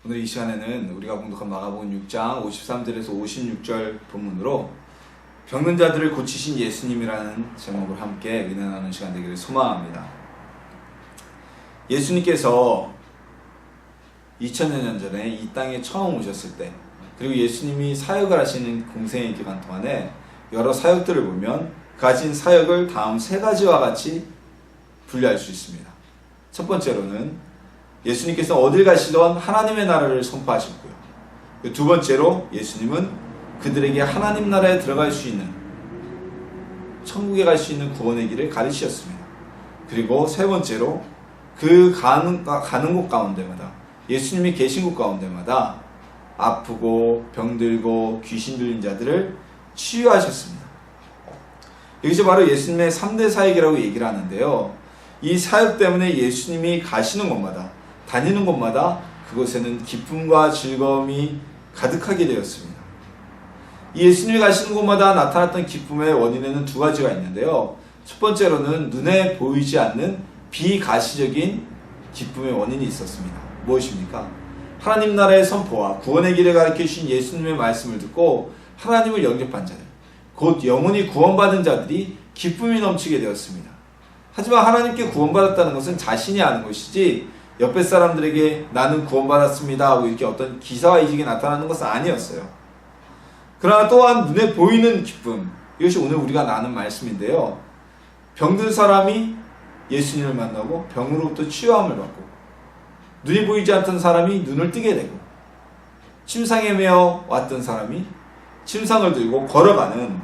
오늘 이 시간에는 우리가 공독한 마가복음 6장 53절에서 56절 본문으로 병든 자들을 고치신 예수님이라는 제목을 함께 은혜 나누는 시간 되기를 소망합니다. 예수님께서 2000여 년 전에 이 땅에 처음 오셨을 때, 그리고 예수님이 사역을 하시는 공생의 기간 동안에 여러 사역들을 보면 가진 사역을 다음 세 가지와 같이 분류할 수 있습니다. 첫 번째로는 예수님께서 어딜 가시던 하나님의 나라를 선포하셨고요. 두 번째로 예수님은 그들에게 하나님 나라에 들어갈 수 있는, 천국에 갈 수 있는 구원의 길을 가르치셨습니다. 그리고 세 번째로 그 가는 곳 가운데마다, 예수님이 계신 곳 가운데마다 아프고 병들고 귀신 들린 자들을 치유하셨습니다. 여기서 바로 예수님의 3대 사역이라고 얘기를 하는데요. 이 사역 때문에 예수님이 가시는 곳마다, 다니는 곳마다 그곳에는 기쁨과 즐거움이 가득하게 되었습니다. 이 예수님이 가시는 곳마다 나타났던 기쁨의 원인에는 두 가지가 있는데요. 첫 번째로는 눈에 보이지 않는 비가시적인 기쁨의 원인이 있었습니다. 무엇입니까? 하나님 나라의 선포와 구원의 길을 가르쳐주신 예수님의 말씀을 듣고 하나님을 영접한 자들, 곧 영원히 구원받은 자들이 기쁨이 넘치게 되었습니다. 하지만 하나님께 구원받았다는 것은 자신이 아는 것이지 옆에 사람들에게 나는 구원받았습니다 하고 이렇게 어떤 기사의식이 나타나는 것은 아니었어요. 그러나 또한 눈에 보이는 기쁨, 이것이 오늘 우리가 나눈 말씀인데요. 병든 사람이 예수님을 만나고 병으로부터 치유함을 받고, 눈이 보이지 않던 사람이 눈을 뜨게 되고, 침상에 매여 왔던 사람이 침상을 들고 걸어가는,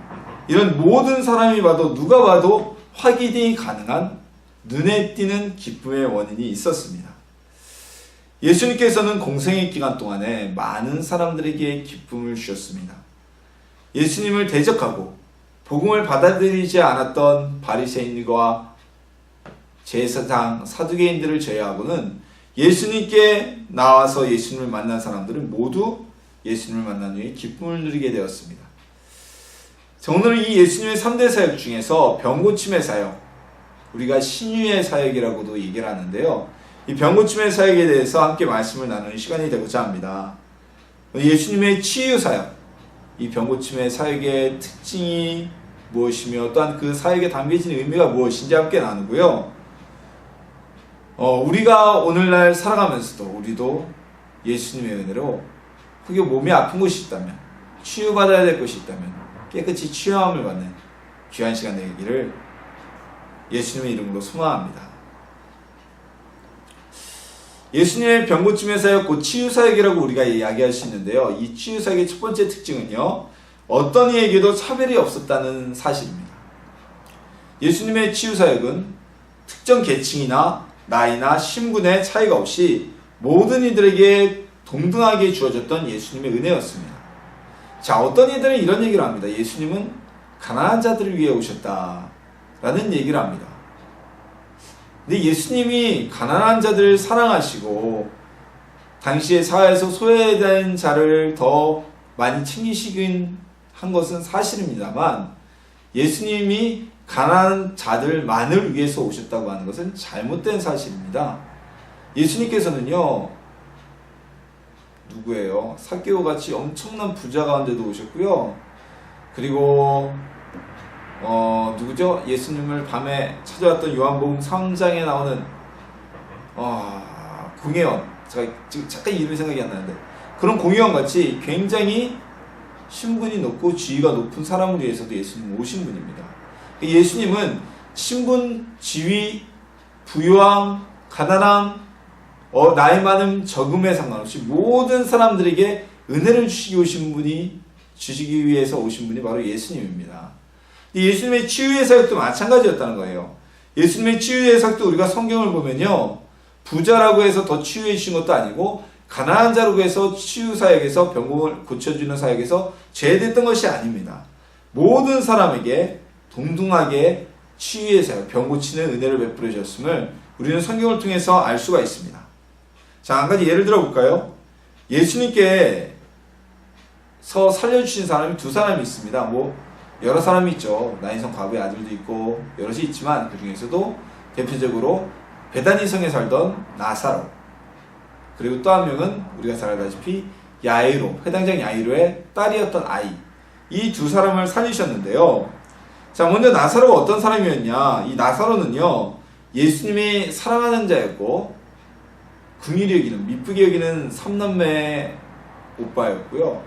이런 모든 사람이 봐도 누가 봐도 확인이 가능한 눈에 띄는 기쁨의 원인이 있었습니다. 예수님께서는 공생의 기간 동안에 많은 사람들에게 기쁨을 주셨습니다. 예수님을 대적하고 복음을 받아들이지 않았던 바리새인과 제사장, 사두개인들을 제외하고는 예수님께 나와서 예수님을 만난 사람들은 모두 예수님을 만난 후에 기쁨을 누리게 되었습니다. 자, 오늘 이 예수님의 3대 사역 중에서 병고침의 사역, 우리가 신유의 사역이라고도 얘기를 하는데요. 이 병고침의 사역에 대해서 함께 말씀을 나누는 시간이 되고자 합니다. 예수님의 치유 사역, 이 병고침의 사역의 특징이 무엇이며 또한 그 사역에 담겨진 의미가 무엇인지 함께 나누고요. 우리가 오늘날 살아가면서도 우리도 예수님의 은혜로 혹여 몸이 아픈 곳이 있다면, 치유받아야 될 것이 있다면 깨끗이 치유함을 받는 귀한 시간 되기를 예수님의 이름으로 소망합니다. 예수님의 병고침의 사역, 곧 치유사역이라고 우리가 이야기할 수 있는데요. 이 치유사역의 첫 번째 특징은요, 어떤 이에게도 차별이 없었다는 사실입니다. 예수님의 치유사역은 특정 계층이나 나이나 신분의 차이가 없이 모든 이들에게 동등하게 주어졌던 예수님의 은혜였습니다. 자, 어떤 이들은 이런 얘기를 합니다. 예수님은 가난한 자들을 위해 오셨다라는 얘기를 합니다. 근데 예수님이 가난한 자들을 사랑하시고 당시의 사회에서 소외된 자를 더 많이 챙기시긴 한 것은 사실입니다만, 예수님이 가난한 자들만을 위해서 오셨다고 하는 것은 잘못된 사실입니다. 예수님께서는요, 누구예요? 삭개오 같이 엄청난 부자 가운데도 오셨고요. 그리고 누구죠? 예수님을 밤에 찾아왔던 요한복음 3장에 나오는 공회원, 제가 지금 잠깐 이름이 생각이 안 나는데, 그런 공회원 같이 굉장히 신분이 높고 지위가 높은 사람을 위해서도 예수님은 오신 분입니다. 예수님은 신분, 지위, 부유함, 가난함, 나이 많음, 적음에 상관없이 모든 사람들에게 은혜를 주시기 위해서 오신 분이 바로 예수님입니다. 예수님의 치유의 사역도 마찬가지였다는 거예요. 예수님의 치유의 사역도 우리가 성경을 보면요, 부자라고 해서 더 치유해 주신 것도 아니고, 가난한 자라고 해서 치유 사역에서, 병을 고쳐주는 사역에서 제외됐던 것이 아닙니다. 모든 사람에게 동등하게 치유의 사역, 병 고치는 은혜를 베풀어 주셨음을 우리는 성경을 통해서 알 수가 있습니다. 자, 한 가지 예를 들어 볼까요? 예수님께서 살려주신 사람이 두 사람이 있습니다. 여러 사람이 있죠. 나인성 과부의 아들도 있고 여럿이 있지만 그 중에서도 대표적으로 베다니 성에 살던 나사로, 그리고 또 한 명은 우리가 잘 알다시피 야이로, 회당장 야이로의 딸이었던 아이. 이 두 사람을 살리셨는데요. 자, 먼저 나사로가 어떤 사람이었냐? 이 나사로는요, 예수님이 사랑하는 자였고, 긍휼히 여기는, 미쁘게 여기는 삼남매의 오빠였고요.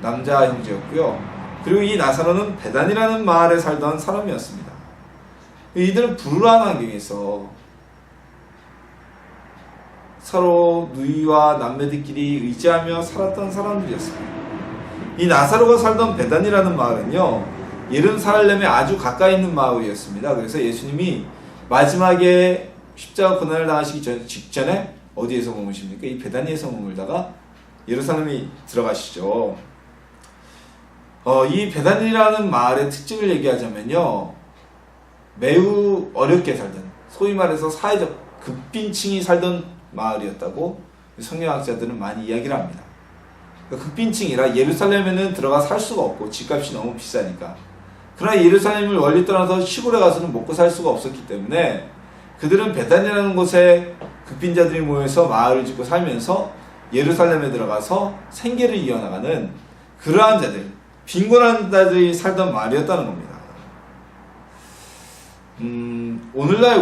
남자 형제였고요. 그리고 이 나사로는 베단이라는 마을에 살던 사람이었습니다. 이들은 불우한 환경에서 서로 누이와 남매들끼리 의지하며 살았던 사람들이었습니다. 이 나사로가 살던 베단이라는 마을은요, 예루살렘에 아주 가까이 있는 마을이었습니다. 그래서 예수님이 마지막에 십자가 고난을 당하시기 직전에 어디에서 머무십니까? 이 베다니에서 머물다가 예루살렘에 들어가시죠. 이 베다니라는 마을의 특징을 얘기하자면요, 매우 어렵게 살던, 소위 말해서 사회적 극빈층이 살던 마을이었다고 성경학자들은 많이 이야기를 합니다. 극빈층이라 예루살렘에는 들어가 살 수가 없고 집값이 너무 비싸니까. 그러나 예루살렘을 멀리 떠나서 시골에 가서는 먹고 살 수가 없었기 때문에 그들은 베단이라는 곳에 극빈자들이 모여서 마을을 짓고 살면서 예루살렘에 들어가서 생계를 이어나가는 그러한 자들, 빈곤한 자들이 살던 마을이었다는 겁니다. 오늘날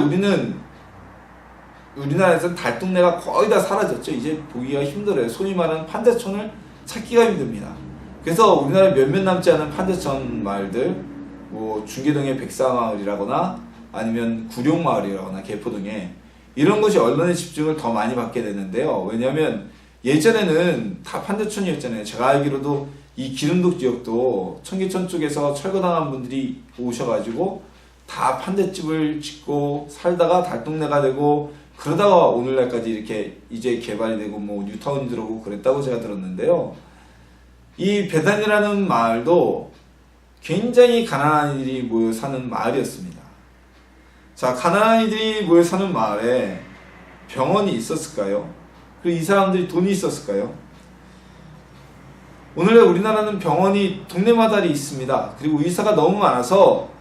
우리나라에서는 달동네가 거의 다 사라졌죠. 이제 보기가 힘들어요. 소위 말하는 판자촌을 찾기가 힘듭니다. 그래서 우리나라에 몇몇 남지 않은 판자촌 마을들, 뭐 중계동의 백사마을이라거나 아니면 구룡마을이라거나 개포동에, 이런 곳이 언론의 집중을 더 많이 받게 되는데요. 왜냐하면 예전에는 다 판자촌이었잖아요. 제가 알기로도 이 기름독 지역도 청계천 쪽에서 철거당한 분들이 오셔가지고 다 판잣집을 짓고 살다가 달동네가 되고, 그러다가 오늘날까지 이렇게 이제 개발이 되고 뭐 뉴타운이 들어오고 그랬다고 제가 들었는데요. 이 베단이라는 마을도 굉장히 가난한 이들이 모여 사는 마을이었습니다. 자, 가난한 이들이 모여 사는 마을에 병원이 있었을까요? 그리고 이 사람들이 돈이 있었을까요? 오늘날 우리나라는 병원이 동네마다 있습니다. 그리고 의사가 너무 많아서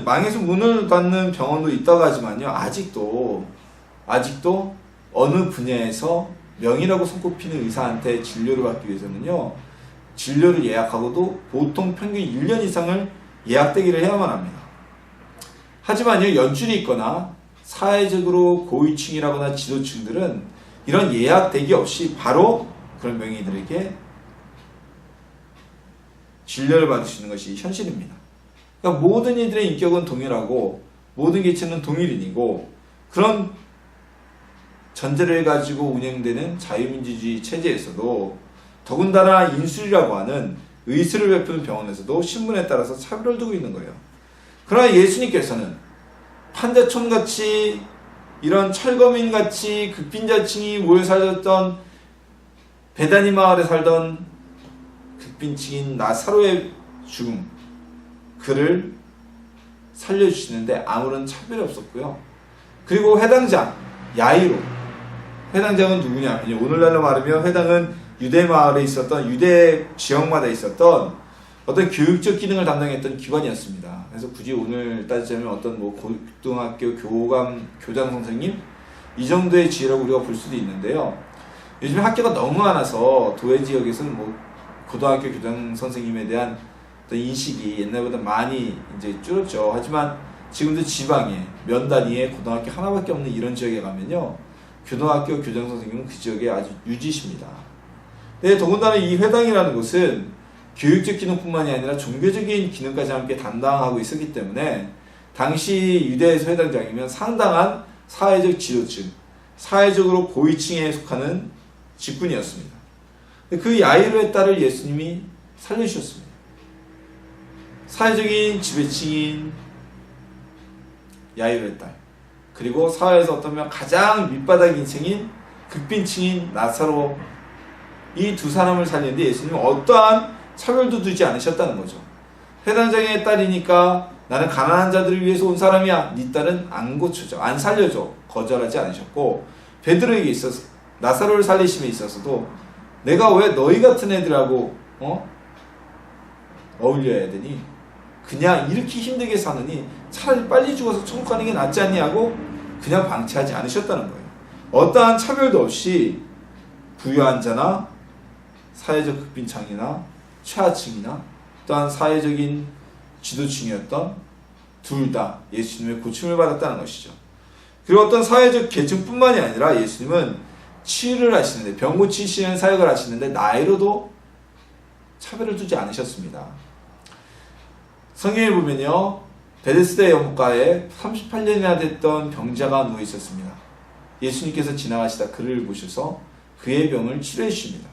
망해서 문을 닫는 병원도 있다고 하지만요, 아직도 어느 분야에서 명의라고 손꼽히는 의사한테 진료를 받기 위해서는요, 진료를 예약하고도 보통 평균 1년 이상을 예약대기를 해야만 합니다. 하지만요, 연줄이 있거나 사회적으로 고위층이라거나 지도층들은 이런 예약대기 없이 바로 그런 명의들에게 진료를 받을 수 있는 것이 현실입니다. 그러니까 모든 이들의 인격은 동일하고 모든 계층은 동일인이고, 그런 전제를 가지고 운영되는 자유민주주의 체제에서도 더군다나 인술이라고 하는 의술을 베푸는 병원에서도 신분에 따라서 차별을 두고 있는 거예요. 그러나 예수님께서는 판자촌같이 이런 철거민같이 극빈자층이 모여 살던 베다니 마을에 살던 극빈층인 나사로의 죽음, 그를 살려주시는데 아무런 차별이 없었고요. 그리고 회당장 야이로, 회당장은 누구냐? 오늘날로 말하면 회당은 유대 마을에 있었던, 유대 지역마다 있었던 어떤 교육적 기능을 담당했던 기관이었습니다. 그래서 굳이 오늘 따지자면 어떤 뭐 고등학교 교장 선생님 이 정도의 지위라고 우리가 볼 수도 있는데요. 요즘 학교가 너무 많아서 도회 지역에서는 뭐 고등학교 교장 선생님에 대한 어떤 인식이 옛날보다 많이 이제 줄었죠. 하지만 지금도 지방에 면 단위의 고등학교 하나밖에 없는 이런 지역에 가면요, 고등학교 교장 선생님은 그 지역에 아주 유지십니다. 근데 더군다나 이 회당이라는 곳은 교육적 기능뿐만이 아니라 종교적인 기능까지 함께 담당하고 있었기 때문에 당시 유대에서 회당장이면 상당한 사회적 지도층, 사회적으로 고위층에 속하는 직군이었습니다. 그 야이로의 딸을 예수님이 살려주셨습니다. 사회적인 지배층인 야이로의 딸, 그리고 사회에서 어떠면 가장 밑바닥 인생인 극빈층인 나사로, 이 두 사람을 살리는데 예수님은 어떠한 차별도 두지 않으셨다는 거죠. 회당장의 딸이니까 나는 가난한 자들을 위해서 온 사람이야, 네 딸은 안 고쳐줘, 안 살려줘, 거절하지 않으셨고, 베드로에게 있어서 나사로를 살리심에 있어서도 내가 왜 너희 같은 애들하고 어울려야 되니, 그냥 이렇게 힘들게 사느니 차라리 빨리 죽어서 천국 가는 게 낫지 않니 하고 그냥 방치하지 않으셨다는 거예요. 어떠한 차별도 없이 부유한 자나 사회적 극빈층이나 최하층이나 또한 사회적인 지도층이었던 둘 다 예수님의 고침을 받았다는 것이죠. 그리고 어떤 사회적 계층뿐만이 아니라 예수님은 치유를 하시는데, 병 고치시는 사역을 하시는데 나이로도 차별을 두지 않으셨습니다. 성경에 보면요, 베데스다 연못가에 38년이나 됐던 병자가 누워 있었습니다. 예수님께서 지나가시다 그를 보셔서 그의 병을 치료해 주십니다.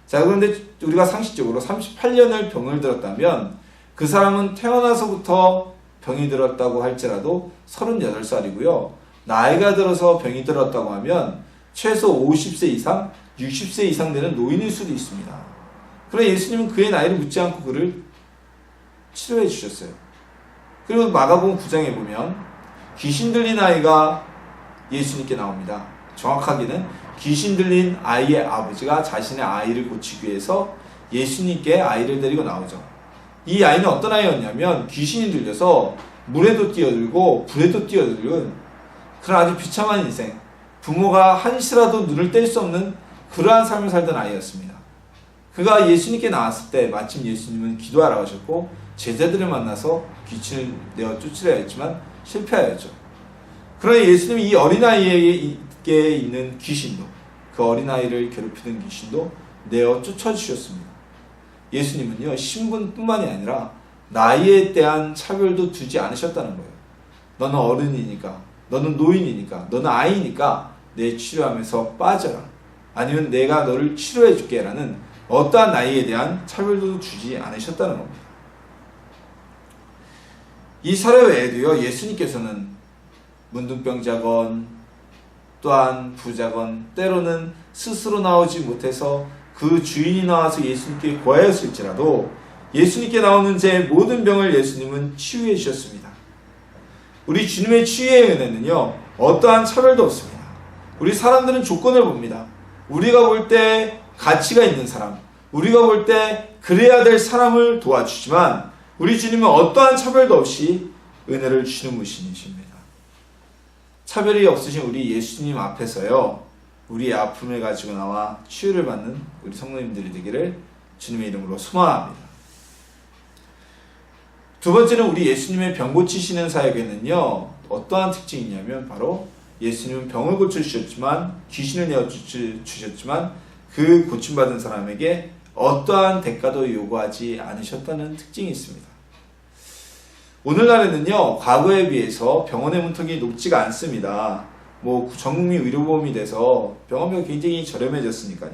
자, 그런데 우리가 상식적으로 38년을 병을 들었다면 그 사람은 태어나서부터 병이 들었다고 할지라도 38살이고요. 나이가 들어서 병이 들었다고 하면 최소 50세 이상, 60세 이상 되는 노인일 수도 있습니다. 그러나 예수님은 그의 나이를 묻지 않고 그를 치료해 주셨어요. 그리고 마가복음 9장에 보면 귀신 들린 아이가 예수님께 나옵니다. 정확하게는 귀신 들린 아이의 아버지가 자신의 아이를 고치기 위해서 예수님께 아이를 데리고 나오죠. 이 아이는 어떤 아이였냐면 귀신이 들려서 물에도 뛰어들고 불에도 뛰어들은 그런 아주 비참한 인생, 부모가 한시라도 눈을 뗄 수 없는 그러한 삶을 살던 아이였습니다. 그가 예수님께 나왔을 때 마침 예수님은 기도하라고 하셨고 제자들을 만나서 귀신을 내어 쫓으려 했지만 실패하였죠. 그러나 예수님이 이 어린아이에게 있는 귀신도, 그 어린아이를 괴롭히는 귀신도 내어 쫓아주셨습니다. 예수님은요, 신분뿐만이 아니라 나이에 대한 차별도 두지 않으셨다는 거예요. 너는 어른이니까, 너는 노인이니까, 너는 아이니까 내 치료하면서 빠져라. 아니면 내가 너를 치료해 줄게 라는 어떠한 나이에 대한 차별도 주지 않으셨다는 겁니다. 이 사례 외에도요, 예수님께서는 문둥병자건 또한 부자건 때로는 스스로 나오지 못해서 그 주인이 나와서 예수님께 구하였을지라도 예수님께 나오는 제 모든 병을 예수님은 치유해 주셨습니다. 우리 주님의 치유의 은혜는요, 어떠한 차별도 없습니다. 우리 사람들은 조건을 봅니다. 우리가 볼 때 가치가 있는 사람, 우리가 볼 때 그래야 될 사람을 도와주지만 우리 주님은 어떠한 차별도 없이 은혜를 주시는 분이십니다. 차별이 없으신 우리 예수님 앞에서요, 우리의 아픔을 가지고 나와 치유를 받는 우리 성도님들이 되기를 주님의 이름으로 소망합니다. 두 번째는 우리 예수님의 병 고치시는 사역에는요, 어떠한 특징이 있냐면 바로 예수님은 병을 고쳐주셨지만, 귀신을 내어주셨지만 그 고침받은 사람에게 어떠한 대가도 요구하지 않으셨다는 특징이 있습니다. 오늘날에는요, 과거에 비해서 병원의 문턱이 높지가 않습니다. 전국민 의료보험이 돼서 병원비가 굉장히 저렴해졌으니까요.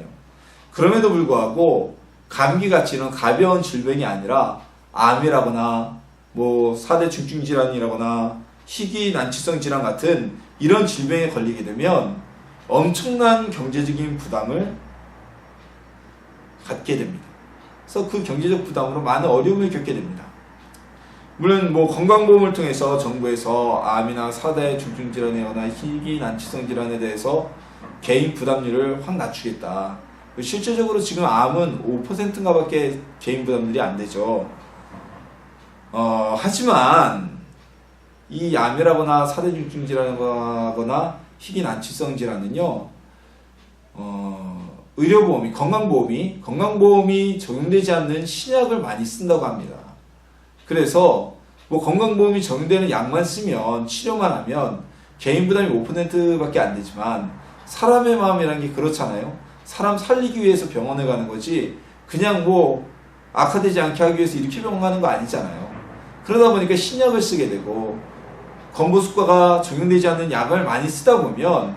그럼에도 불구하고 감기같이 이런 가벼운 질병이 아니라 암이라거나 4대 중증질환이라거나 희귀 난치성 질환 같은 이런 질병에 걸리게 되면 엄청난 경제적인 부담을 갖게 됩니다. 그래서 그 경제적 부담으로 많은 어려움을 겪게 됩니다. 물론 건강보험을 통해서 정부에서 암이나 4대 중증질환이거나 희귀 난치성 질환에 대해서 개인 부담률을 확 낮추겠다. 실제적으로 지금 암은 5%인가 밖에 개인 부담률이 안 되죠. 하지만 이 암이라거나 4대 중증질환이거나 희귀 난치성 질환은요, 의료보험이, 건강보험이 적용되지 않는 신약을 많이 쓴다고 합니다. 그래서 건강보험이 적용되는 약만 쓰면, 치료만 하면 개인 부담이 5%밖에 안 되지만 사람의 마음이라는 게 그렇잖아요. 사람 살리기 위해서 병원에 가는 거지 그냥 악화되지 않게 하기 위해서 이렇게 병원 가는 거 아니잖아요. 그러다 보니까 신약을 쓰게 되고 건보수가가 적용되지 않는 약을 많이 쓰다 보면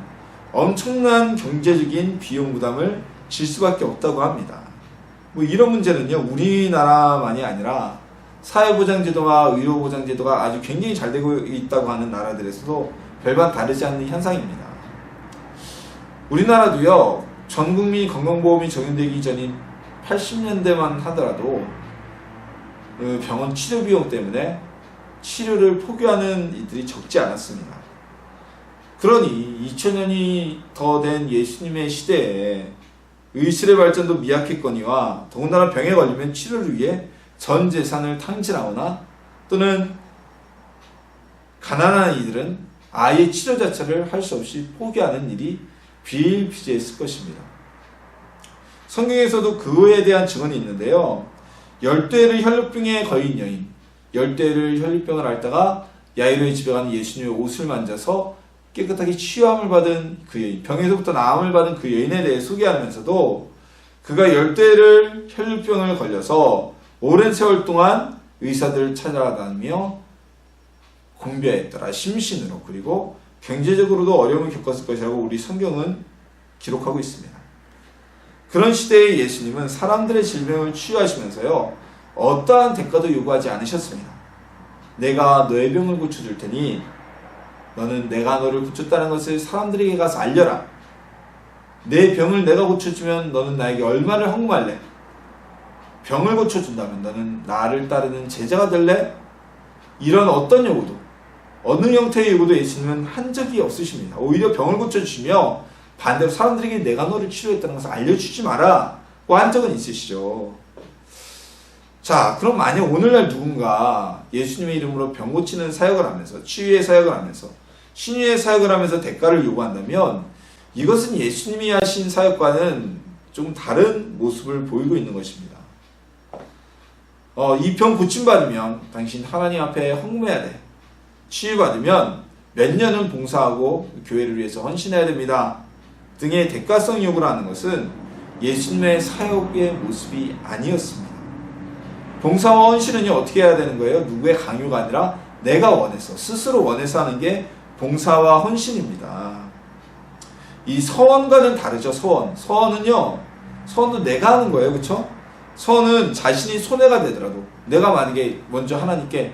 엄청난 경제적인 비용 부담을 질 수밖에 없다고 합니다. 이런 문제는요, 우리나라만이 아니라 사회보장제도와 의료보장제도가 아주 굉장히 잘 되고 있다고 하는 나라들에서도 별반 다르지 않는 현상입니다. 우리나라도요, 전국민 건강보험이 적용되기 전인 80년대만 하더라도 병원 치료 비용 때문에 치료를 포기하는 이들이 적지 않았습니다. 그러니 2000년이 더 된 예수님의 시대에 의술의 발전도 미약했거니와 더군다나 병에 걸리면 치료를 위해 전 재산을 탕진하거나 또는 가난한 이들은 아예 치료 자체를 할 수 없이 포기하는 일이 비일비재했을 것입니다. 성경에서도 그에 대한 증언이 있는데요. 12회를 혈루병에 걸린 여인, 12회를 혈루병을 앓다가 야이로의 집에 가는 예수님의 옷을 만져서 깨끗하게 치유함을 받은 그 여인, 병에서부터 나음을 받은 그 여인에 대해 소개하면서도 그가 12회를 혈루병을 걸려서 오랜 세월 동안 의사들을 찾아다니며 공배했더라. 심신으로. 그리고 경제적으로도 어려움을 겪었을 것이라고 우리 성경은 기록하고 있습니다. 그런 시대의 예수님은 사람들의 질병을 치유하시면서요, 어떠한 대가도 요구하지 않으셨습니다. 내가 너의 병을 고쳐줄 테니 너는 내가 너를 고쳤다는 것을 사람들에게 가서 알려라. 내 병을 내가 고쳐주면 너는 나에게 얼마를 헌금할래? 병을 고쳐준다면 너는 나를 따르는 제자가 될래? 이런 어떤 요구도, 어느 형태의 요구도 예수님은 한 적이 없으십니다. 오히려 병을 고쳐주시며 반대로 사람들에게 내가 너를 치료했다는 것을 알려주지 마라 한 적은 있으시죠. 자, 그럼 만약 오늘날 누군가 예수님의 이름으로 병 고치는 사역을 하면서, 치유의 사역을 하면서, 신유의 사역을 하면서 대가를 요구한다면 이것은 예수님이 하신 사역과는 좀 다른 모습을 보이고 있는 것입니다. 이 병 고침받으면 당신 하나님 앞에 헌금해야 돼. 치유받으면 몇 년은 봉사하고 교회를 위해서 헌신해야 됩니다. 등의 대가성 요구를 하는 것은 예수님의 사역의 모습이 아니었습니다. 봉사와 헌신은요, 어떻게 해야 되는 거예요? 누구의 강요가 아니라 내가 원해서, 스스로 원해서 하는 게 봉사와 헌신입니다. 이 서원과는 다르죠. 서원은요, 서원도 내가 하는 거예요. 그쵸? 서원은 자신이 손해가 되더라도 내가 만약에 먼저 하나님께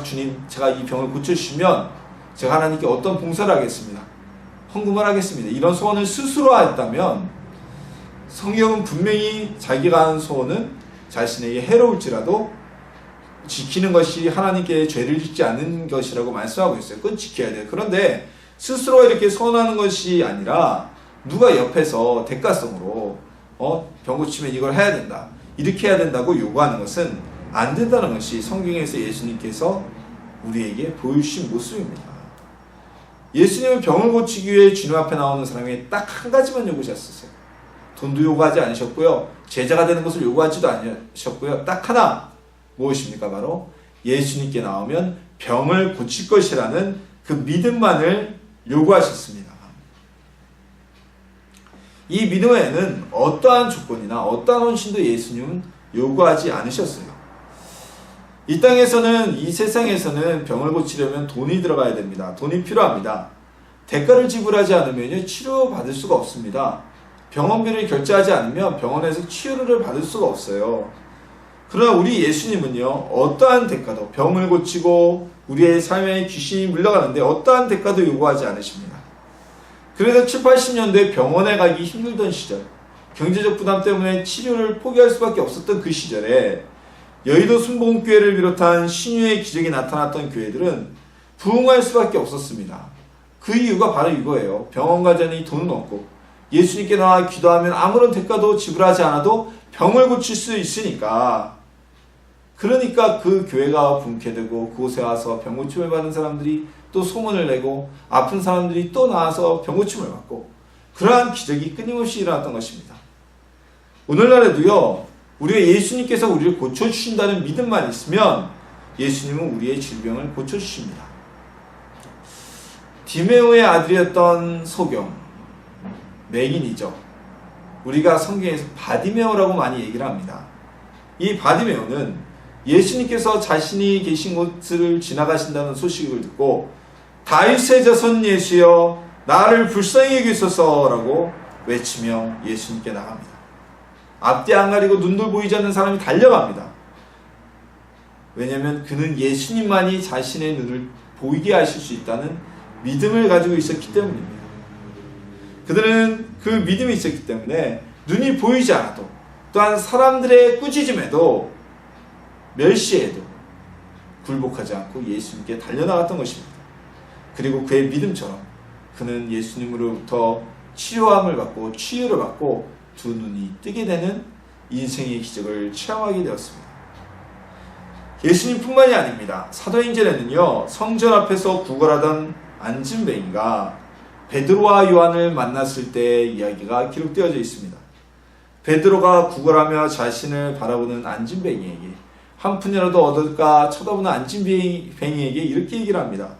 주님, 제가 이 병을 고쳐주시면 제가 하나님께 어떤 봉사를 하겠습니다. 헌금을 하겠습니다. 이런 소원을 스스로 했다면 성경은 분명히 자기가 하는 소원은 자신에게 해로울지라도 지키는 것이 하나님께 죄를 짓지 않는 것이라고 말씀하고 있어요. 그건 지켜야 돼요. 그런데 스스로 이렇게 소원하는 것이 아니라 누가 옆에서 대가성으로 병 고치면 이걸 해야 된다, 이렇게 해야 된다고 요구하는 것은 안 된다는 것이 성경에서 예수님께서 우리에게 보여주신 모습입니다. 예수님은 병을 고치기 위해 주님 앞에 나오는 사람에게 딱 한 가지만 요구하셨어요. 돈도 요구하지 않으셨고요, 제자가 되는 것을 요구하지도 않으셨고요. 딱 하나, 무엇입니까? 바로 예수님께 나오면 병을 고칠 것이라는 그 믿음만을 요구하셨습니다. 이 믿음에는 어떠한 조건이나 어떠한 헌신도 예수님은 요구하지 않으셨어요. 이 땅에서는, 이 세상에서는 병을 고치려면 돈이 들어가야 됩니다. 돈이 필요합니다. 대가를 지불하지 않으면 치료받을 수가 없습니다. 병원비를 결제하지 않으면 병원에서 치료를 받을 수가 없어요. 그러나 우리 예수님은요, 어떠한 대가도, 병을 고치고 우리의 삶에 귀신이 물러가는데 어떠한 대가도 요구하지 않으십니다. 그래서 7, 80년대 병원에 가기 힘들던 시절, 경제적 부담 때문에 치료를 포기할 수밖에 없었던 그 시절에 여의도 순복음교회를 비롯한 신유의 기적이 나타났던 교회들은 부흥할 수밖에 없었습니다. 그 이유가 바로 이거예요. 병원 가자니 돈은 없고 예수님께 나와 기도하면 아무런 대가도 지불하지 않아도 병을 고칠 수 있으니까. 그러니까 그 교회가 붕괴 되고 그곳에 와서 병 고침을 받은 사람들이 또 소문을 내고 아픈 사람들이 또 나와서 병 고침을 받고, 그러한 기적이 끊임없이 일어났던 것입니다. 오늘날에도요, 우리가 예수님께서 우리를 고쳐주신다는 믿음만 있으면 예수님은 우리의 질병을 고쳐주십니다. 디메오의 아들이었던 소경, 맹인이죠. 우리가 성경에서 바디메오라고 많이 얘기를 합니다. 이 바디메오는 예수님께서 자신이 계신 곳을 지나가신다는 소식을 듣고 다윗의 자손 예수여 나를 불쌍히 여기소서라고 외치며 예수님께 나갑니다. 앞뒤 안 가리고 눈도 보이지 않는 사람이 달려갑니다. 왜냐하면 그는 예수님만이 자신의 눈을 보이게 하실 수 있다는 믿음을 가지고 있었기 때문입니다. 그들은 그 믿음이 있었기 때문에 눈이 보이지 않아도, 또한 사람들의 꾸짖음에도 멸시에도 굴복하지 않고 예수님께 달려나갔던 것입니다. 그리고 그의 믿음처럼 그는 예수님으로부터 치료함을 받고 치유를 받고 두 눈이 뜨게 되는 인생의 기적을 체험하게 되었습니다. 예수님뿐만이 아닙니다. 사도행전에는요, 성전 앞에서 구걸하던 안진뱅이가 베드로와 요한을 만났을 때의 이야기가 기록되어져 있습니다. 베드로가 구걸하며 자신을 바라보는 안진뱅이에게 한 푼이라도 얻을까 쳐다보는 안진뱅이에게 이렇게 얘기를 합니다.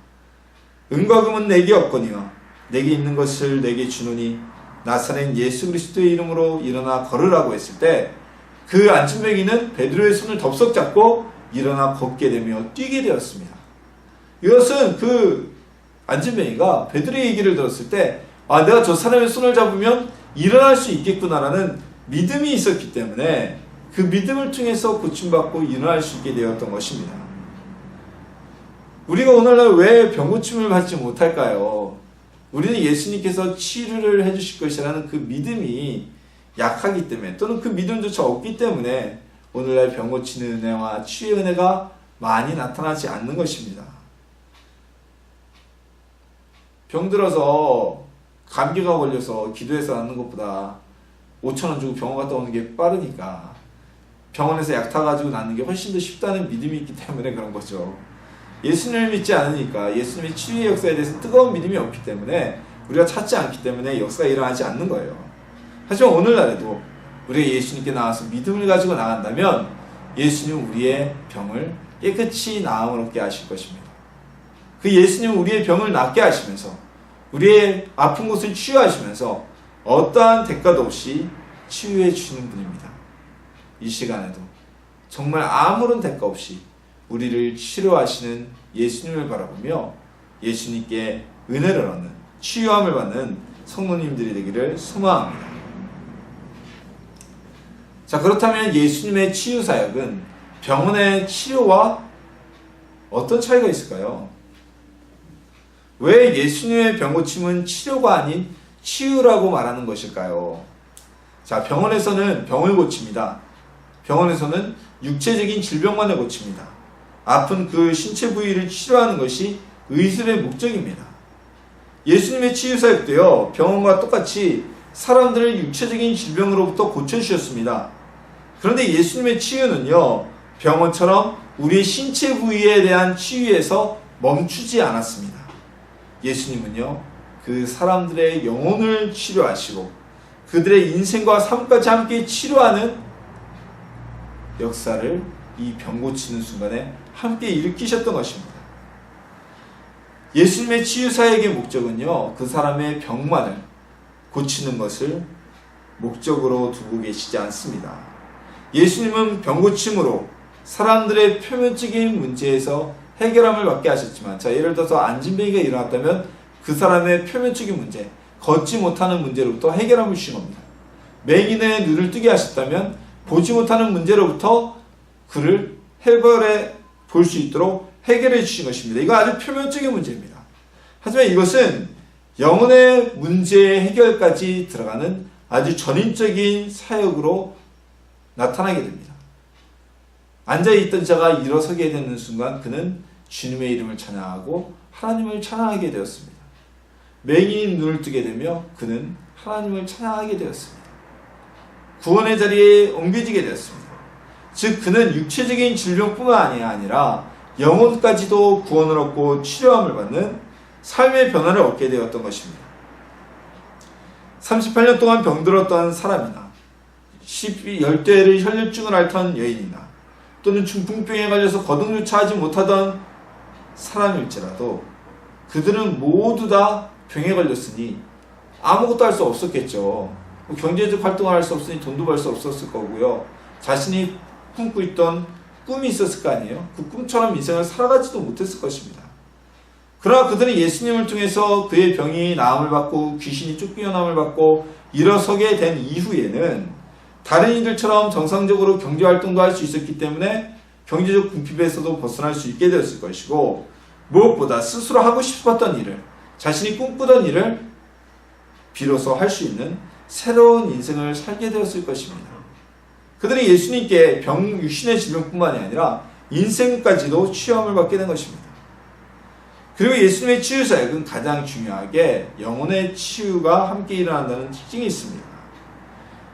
은과 금은 내게 없거니와 내게 있는 것을 내게 주노니 나사렛 예수 그리스도의 이름으로 일어나 걸으라고 했을 때 그 안진뱅이는 베드로의 손을 덥석 잡고 일어나 걷게 되며 뛰게 되었습니다. 이것은 그 안진뱅이가 베드로의 얘기를 들었을 때 내가 저 사람의 손을 잡으면 일어날 수 있겠구나라는 믿음이 있었기 때문에 그 믿음을 통해서 고침받고 일어날 수 있게 되었던 것입니다. 우리가 오늘날 왜 병고침을 받지 못할까요? 우리는 예수님께서 치료를 해주실 것이라는 그 믿음이 약하기 때문에 또는 그 믿음조차 없기 때문에 오늘날 병고치는 은혜와 치유의 은혜가 많이 나타나지 않는 것입니다. 병들어서 감기가 걸려서 기도해서 낫는 것보다 5,000원 주고 병원 갔다 오는 게 빠르니까 병원에서 약 타가지고 낫는 게 훨씬 더 쉽다는 믿음이 있기 때문에 그런 거죠. 예수님을 믿지 않으니까 예수님의 치유의 역사에 대해서 뜨거운 믿음이 없기 때문에 우리가 찾지 않기 때문에 역사가 일어나지 않는 거예요. 하지만 오늘날에도 우리가 예수님께 나와서 믿음을 가지고 나간다면 예수님은 우리의 병을 깨끗이 나음을 얻게 하실 것입니다. 그 예수님은 우리의 병을 낫게 하시면서 우리의 아픈 곳을 치유하시면서 어떠한 대가도 없이 치유해 주시는 분입니다. 이 시간에도 정말 아무런 대가 없이 우리를 치료하시는 예수님을 바라보며 예수님께 은혜를 얻는 치유함을 받는 성도님들이 되기를 소망합니다. 자, 그렇다면 예수님의 치유 사역은 병원의 치료와 어떤 차이가 있을까요? 왜 예수님의 병고침은 치료가 아닌 치유라고 말하는 것일까요? 자, 병원에서는 병을 고칩니다. 병원에서는 육체적인 질병만을 고칩니다. 아픈 그 신체 부위를 치료하는 것이 의술의 목적입니다. 예수님의 치유 사역도요, 병원과 똑같이 사람들을 육체적인 질병으로부터 고쳐주셨습니다. 그런데 예수님의 치유는요, 병원처럼 우리의 신체 부위에 대한 치유에서 멈추지 않았습니다. 예수님은요, 그 사람들의 영혼을 치료하시고 그들의 인생과 삶까지 함께 치료하는 역사를 이 병 고치는 순간에 함께 일으키셨던 것입니다. 예수님의 치유 사역의 목적은요, 그 사람의 병만을 고치는 것을 목적으로 두고 계시지 않습니다. 예수님은 병고침으로 사람들의 표면적인 문제에서 해결함을 받게 하셨지만, 자, 예를 들어서 안진뱅이가 일어났다면 그 사람의 표면적인 문제, 걷지 못하는 문제로부터 해결함을 주신 겁니다. 맹인의 눈을 뜨게 하셨다면 보지 못하는 문제로부터 그를 해결해 볼 수 있도록 해결해 주신 것입니다. 이거 아주 표면적인 문제입니다. 하지만 이것은 영혼의 문제 해결까지 들어가는 아주 전인적인 사역으로 나타나게 됩니다. 앉아있던 자가 일어서게 되는 순간 그는 주님의 이름을 찬양하고 하나님을 찬양하게 되었습니다. 맹인이 눈을 뜨게 되며 그는 하나님을 찬양하게 되었습니다. 구원의 자리에 옮겨지게 되었습니다. 즉 그는 육체적인 질병뿐만 아니라 영혼까지도 구원을 얻고 치료함을 받는 삶의 변화를 얻게 되었던 것입니다. 38년 동안 병들었던 사람이나 10대를 혈류증을 앓던 여인이나 또는 중풍병에 걸려서 거동조차 하지 못하던 사람일지라도 그들은 모두 다 병에 걸렸으니 아무것도 할 수 없었겠죠. 경제적 활동을 할 수 없으니 돈도 벌 수 없었을 거고요. 자신이 꿈꾸고 있던 꿈이 있었을 거 아니에요. 그 꿈처럼 인생을 살아가지도 못했을 것입니다. 그러나 그들은 예수님을 통해서 그의 병이 나음을 받고 귀신이 쫓겨남을 받고 일어서게 된 이후에는 다른 이들처럼 정상적으로 경제활동도 할 수 있었기 때문에 경제적 궁핍에서도 벗어날 수 있게 되었을 것이고, 무엇보다 스스로 하고 싶었던 일을, 자신이 꿈꾸던 일을 비로소 할 수 있는 새로운 인생을 살게 되었을 것입니다. 그들이 예수님께 육신의 질병뿐만이 아니라 인생까지도 치유함을 받게 된 것입니다. 그리고 예수님의 치유 사역은 가장 중요하게 영혼의 치유가 함께 일어난다는 특징이 있습니다.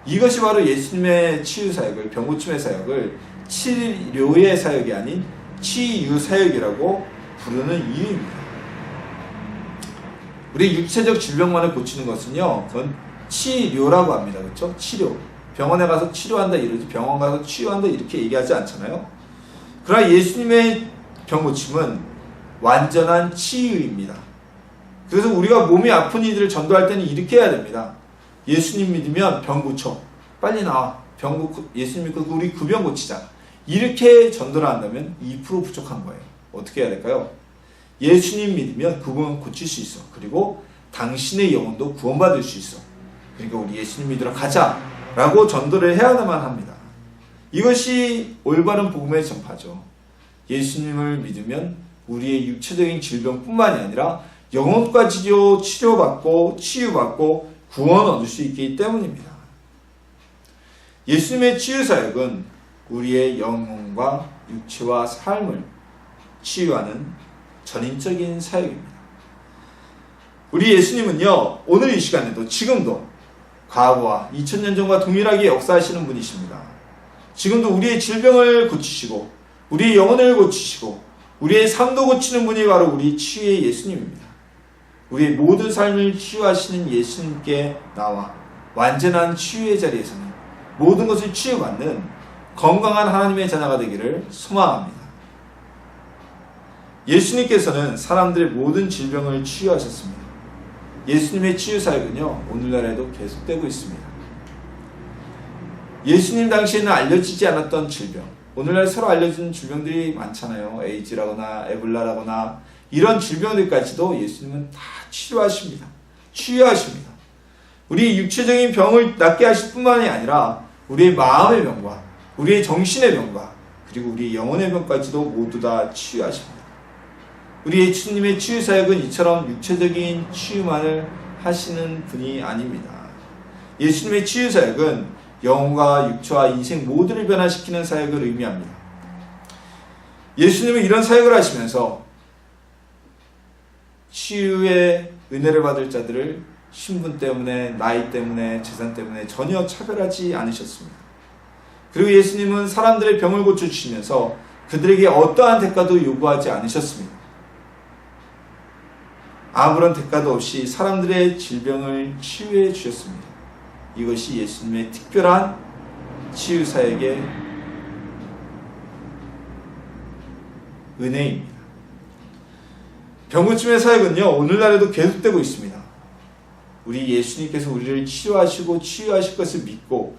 이것이 바로 예수님의 치유 사역을, 병고침의 사역을 치료의 사역이 아닌 치유 사역이라고 부르는 이유입니다. 우리 육체적 질병만을 고치는 것은요, 그건 치료라고 합니다. 그렇죠? 치료. 병원에 가서 치료한다 이러지, 병원 가서 치유한다 이렇게 얘기하지 않잖아요. 그러나 예수님의 병 고침은 완전한 치유입니다. 그래서 우리가 몸이 아픈 이들을 전도할 때는 이렇게 해야 됩니다. 예수님 믿으면 병 고쳐. 빨리 나와. 예수님 믿고 우리 그 병 고치자. 이렇게 전도를 한다면 2% 부족한 거예요. 어떻게 해야 될까요? 예수님 믿으면 그 병 고칠 수 있어. 그리고 당신의 영혼도 구원받을 수 있어. 그러니까 우리 예수님 믿으러 가자 라고 전도를 해야만 합니다. 이것이 올바른 복음의 전파죠. 예수님을 믿으면 우리의 육체적인 질병뿐만이 아니라 영혼까지도 치료받고 치유받고 구원 얻을 수 있기 때문입니다. 예수님의 치유사역은 우리의 영혼과 육체와 삶을 치유하는 전인적인 사역입니다. 우리 예수님은요, 오늘 이 시간에도 지금도 과거와 2000년 전과 동일하게 역사하시는 분이십니다. 지금도 우리의 질병을 고치시고 우리의 영혼을 고치시고 우리의 삶도 고치는 분이 바로 우리 치유의 예수님입니다. 우리의 모든 삶을 치유하시는 예수님께 나와 완전한 치유의 자리에서는 모든 것을 치유받는 건강한 하나님의 자녀가 되기를 소망합니다. 예수님께서는 사람들의 모든 질병을 치유하셨습니다. 예수님의 치유 사역은요, 오늘날에도 계속되고 있습니다. 예수님 당시에는 알려지지 않았던 질병, 오늘날 서로 알려진 질병들이 많잖아요. 에이즈라거나 에볼라라거나 이런 질병들까지도 예수님은 다 치료하십니다. 치유하십니다. 우리 육체적인 병을 낫게 하실 뿐만이 아니라 우리의 마음의 병과 우리의 정신의 병과 그리고 우리의 영혼의 병까지도 모두 다 치유하십니다. 우리 예수님의 치유 사역은 이처럼 육체적인 치유만을 하시는 분이 아닙니다. 예수님의 치유 사역은 영혼과 육체와 인생 모두를 변화시키는 사역을 의미합니다. 예수님은 이런 사역을 하시면서 치유의 은혜를 받을 자들을 신분 때문에, 나이 때문에, 재산 때문에 전혀 차별하지 않으셨습니다. 그리고 예수님은 사람들의 병을 고쳐주시면서 그들에게 어떠한 대가도 요구하지 않으셨습니다. 아무런 대가도 없이 사람들의 질병을 치유해 주셨습니다. 이것이 예수님의 특별한 치유 사역의 은혜입니다. 병고침의 사역은요, 오늘날에도 계속되고 있습니다. 우리 예수님께서 우리를 치료하시고 치유하실 것을 믿고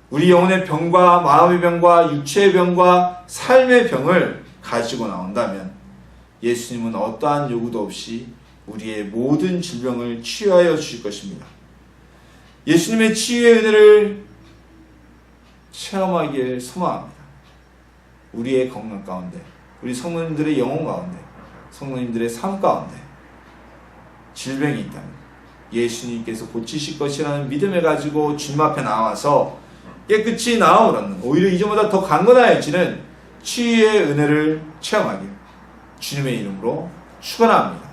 우리 영혼의 병과 마음의 병과 육체의 병과 삶의 병을 가지고 나온다면 예수님은 어떠한 요구도 없이 우리의 모든 질병을 치유하여 주실 것입니다. 예수님의 치유의 은혜를 체험하기를 소망합니다. 우리의 건강 가운데, 우리 성도님들의 영혼 가운데, 성도님들의 삶 가운데 질병이 있다면 예수님께서 고치실 것이라는 믿음을 가지고 주님 앞에 나와서 깨끗이 나음을 얻는, 오히려 이전보다 더 강건하여지는 치유의 은혜를 체험하길 주님의 이름으로 축원합니다.